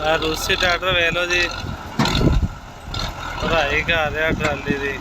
रूसी ट्रैक्टर वेख लो जी, भराई कर रहा ट्राली की।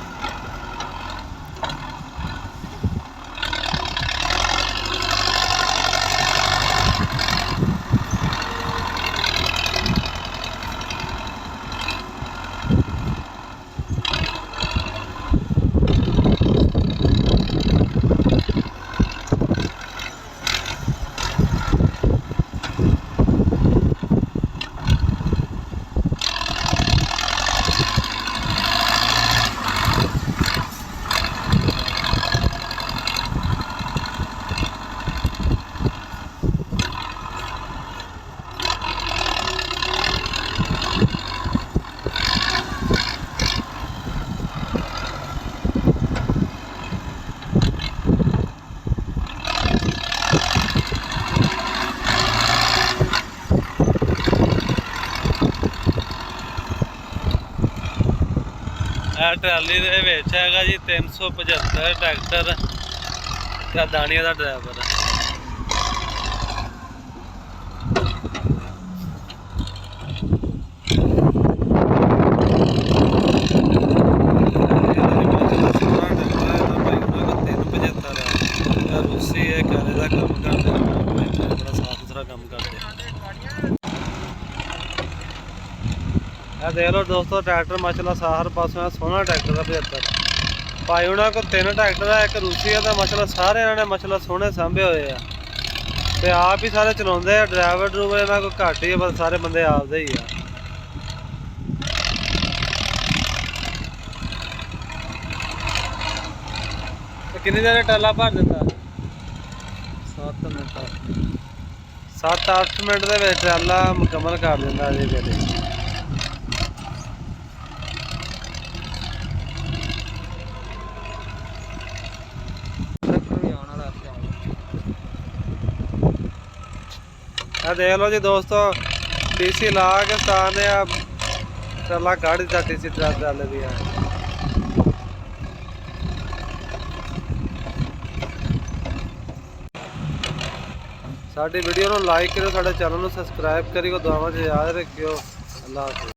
ट्राली है जी 375 ट्रैक्टर दानिया का ड्राइवर। रूसी है काले का कम करते, बड़ा साफ सुथरा कम करते। देख लो दोस्तों ट्रैक्टर माशाल्लाह हर पासों सोहना ट्रैक्टर है 75 भाई। उन्होंने को 3 ट्रैक्टर है, एक रूसी है तो माशाल्लाह सारे इन्होंने माशाल्लाह सोहने सांभे हुए हैं ते आप ही सारे चलाते हैं। ड्राइवर ड्रूवर इन्होंने को घट ही है, बस सारे बंदे आपदे ही है। कितनी देर टाला भर दिता? 7 मिनट 7-8 मिनट के टाला मुकम्मल कर दिता जी पहले। देख लो जी दोस्तों टीसी ला के स्थान ट्रला कढ़ दिता टीसी ट्राले दी है। साडी वीडियो को लाइक करो, साडे चैनल को सबसक्राइब करियो, दुआवां च याद रखियो। अल्लाह हाफिज़।